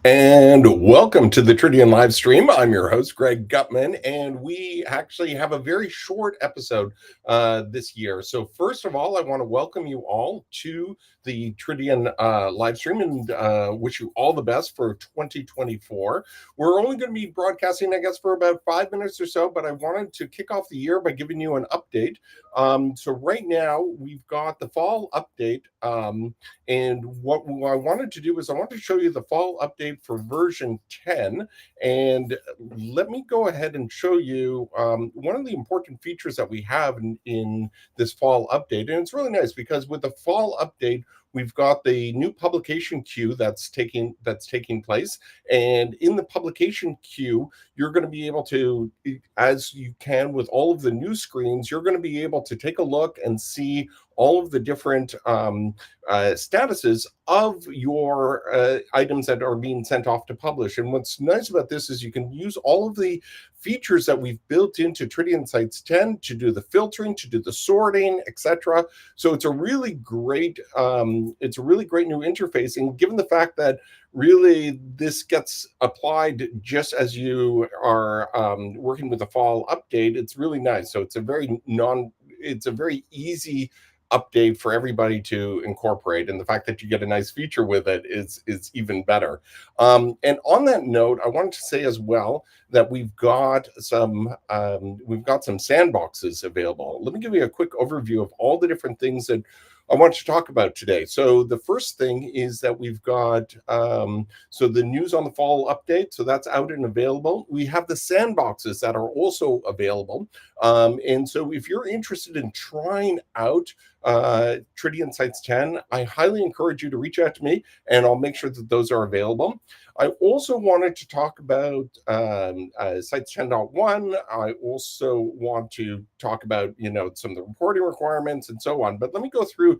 And welcome to the Tridion Livestream. I'm your host, Greg Gutman, and we actually have a very short episode this year. So, first of all, I want to welcome you all to the Tridion Livestream and wish you all the best for 2024. We're only going to be broadcasting, I guess, for about 5 minutes or so, but I wanted to kick off the year by giving you an update. So, right now, we've got the fall update. And what I wanted to do is I wanted to show you the fall update for version 10. And let me go ahead and show you one of the important features that we have in this fall update. And it's really nice because with the fall update, we've got the new publication queue that's taking place. And in the publication queue, you're going to be able to, as you can with all of the new screens, you're going to be able to take a look and see all of the different statuses of your items that are being sent off to publish. And what's nice about this is you can use all of the features that we've built into Tridion Sites 10 to do the filtering, to do the sorting, etc. So it's a really great new interface. And given the fact that really this gets applied just as you are working with the fall update, it's really nice. So it's a very easy update for everybody to incorporate, and the fact that you get a nice feature with it is even better. And on that note, I wanted to say as well that we've got some sandboxes available. Let me give you a quick overview of all the different things that I want to talk about today. So the first thing is that we've got so the news on the fall update. So that's out and available. We have the sandboxes that are also available. And so if you're interested in trying out Tridion Sites 10, I highly encourage you to reach out to me, and I'll make sure that those are available. I also wanted to talk about Sites 10.1. I also want to talk about some of the reporting requirements and so on. But let me go through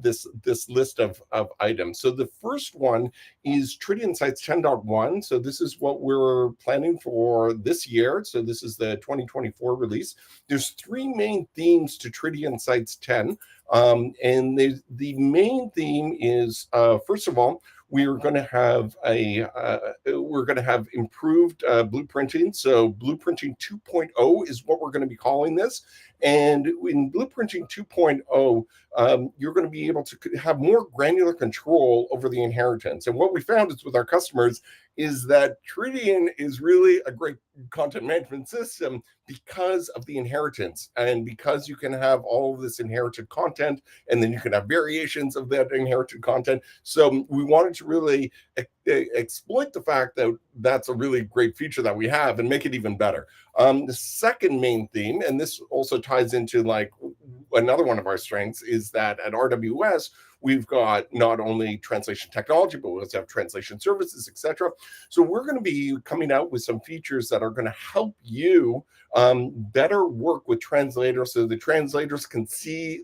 this list of items. So the first one is Tridion Sites 10.1. So this is what we're planning for this year. So this is the 2024 release. There's three main themes to Tridion Sites 10. And the main theme is, first of all, we're going to have improved blueprinting. So blueprinting 2.0 is what we're going to be calling this. And in blueprinting 2.0, you're going to be able to have more granular control over the inheritance. And what we found is with our customers is that Tridion is really a great content management system because of the inheritance, and because you can have all of this inherited content, and then you can have variations of that inherited content. So we wanted to really exploit the fact that that's a really great feature that we have and make it even better. The second main theme, and this also ties into like another one of our strengths, is that at RWS, we've got not only translation technology, but we also have translation services, etc. So we're going to be coming out with some features that are going to help you better work with translators, so the translators can see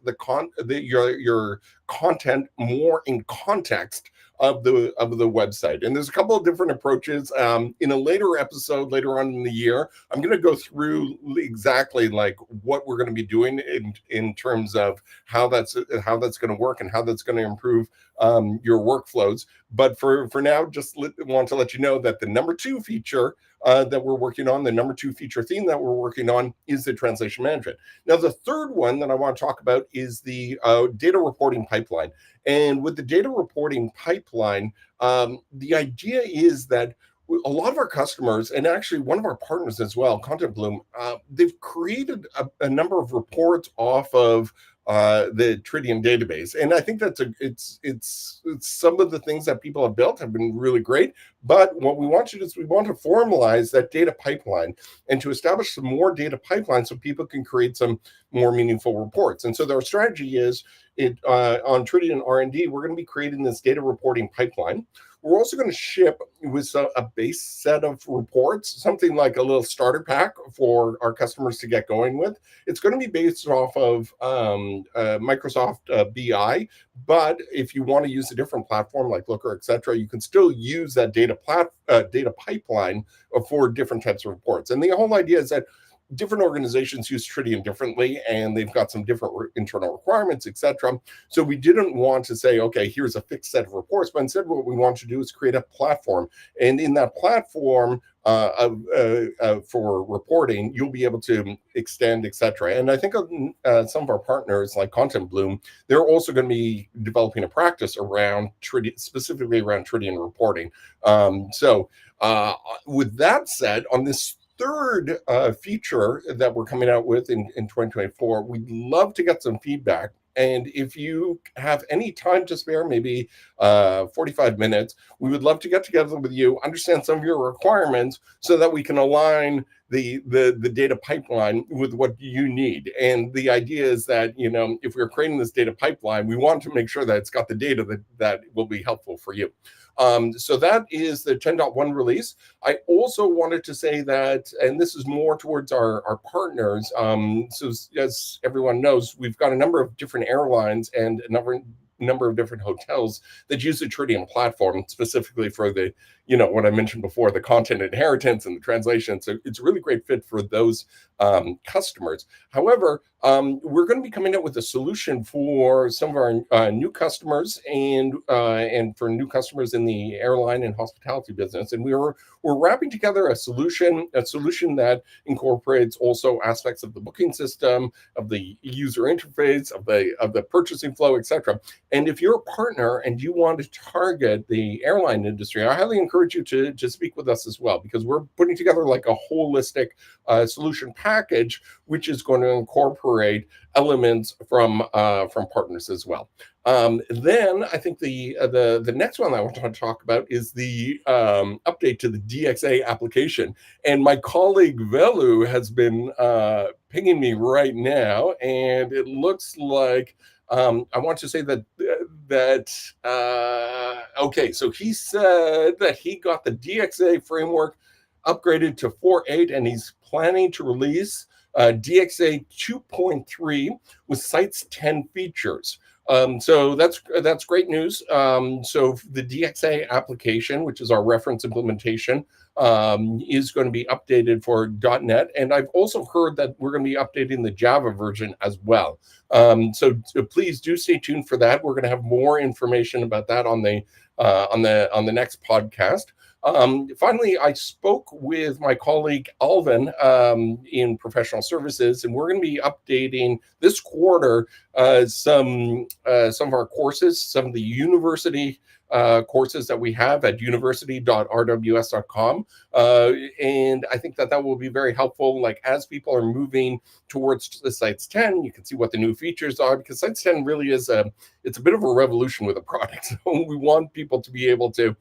your content more in context of the website. And there's a couple of different approaches. In a later episode later on in the year, I'm going to go through exactly like what we're going to be doing in terms of how that's going to work and how that's going to improve your workflows. But for now, just want to let you know that the number two feature that we're working on, the number two feature theme that we're working on, is the translation management. Now, the third one that I want to talk about is the data reporting pipeline. And with the data reporting pipeline, the idea is that a lot of our customers, and actually one of our partners as well, Content Bloom, they've created a number of reports off of the Tridion database, and I think that's it's some of the things that people have built have been really great. But what we want to do is we want to formalize that data pipeline and to establish some more data pipelines so people can create some more meaningful reports. And so our strategy is on Tridion R&D, we're going to be creating this data reporting pipeline. We're also going to ship with a base set of reports, something like a little starter pack for our customers to get going with. It's going to be based off of Microsoft BI, but if you want to use a different platform like Looker, etc., you can still use that data pipeline for different types of reports. And the whole idea is that different organizations use Tridion differently, and they've got some different internal requirements, etc. So we didn't want to say, okay, here's a fixed set of reports, but instead what we want to do is create a platform. And in that platform, for reporting, you'll be able to extend, etc. And I think some of our partners, like Content Bloom, they're also going to be developing a practice around specifically around Tridion reporting. So with that said, on this third feature that we're coming out with in 2024, we'd love to get some feedback. And if you have any time to spare, maybe 45 minutes, we would love to get together with you, understand some of your requirements so that we can align the data pipeline with what you need. And the idea is that, if we're creating this data pipeline, we want to make sure that it's got the data that will be helpful for you. So that is the 10.1 release. I also wanted to say that, and this is more towards our partners. So as everyone knows, we've got a number of different airlines and a number of different hotels that use the Tridion platform specifically for the, what I mentioned before, the content inheritance and the translation. So it's a really great fit for those customers. However, we're going to be coming up with a solution for some of our new customers and for new customers in the airline and hospitality business. And we're wrapping together a solution that incorporates also aspects of the booking system, of the user interface, of the purchasing flow, etc. And if you're a partner and you want to target the airline industry, I highly encourage you to speak with us as well, because we're putting together like a holistic solution package, which is going to incorporate elements from partners as well. Then I think the next one I want to talk about is the update to the DXA application. And my colleague Velu has been pinging me right now, and it looks like I want to say okay, so he said that he got the DXA framework upgraded to 4.8, and he's planning to release DXA 2.3 with Sites 10 features. So that's great news. So the DXA application, which is our reference implementation, is going to be updated for .NET. And I've also heard that we're going to be updating the Java version as well. So please do stay tuned for that. We're going to have more information about that on the next podcast. Finally, I spoke with my colleague Alvin in professional services, and we're going to be updating this quarter some of our courses, some of the university courses that we have at university.rws.com. And I think that will be very helpful. Like, as people are moving towards the Sites 10, you can see what the new features are, because Sites 10 really is it's a bit of a revolution with the product. So we want people to be able to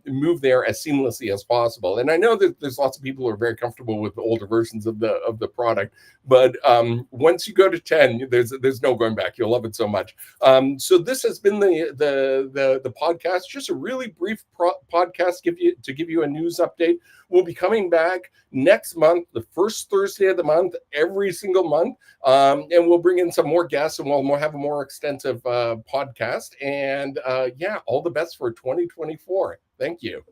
move there as seamlessly as possible. And I know that there's lots of people who are very comfortable with the older versions of the product, but once you go to 10, there's no going back. You'll love it so much. So this has been the podcast, just a really brief podcast to give you a news update. We'll be coming back next month, the first Thursday of the month, every single month, and we'll bring in some more guests, and we'll have a more extensive podcast. And all the best for 2024. Thank you.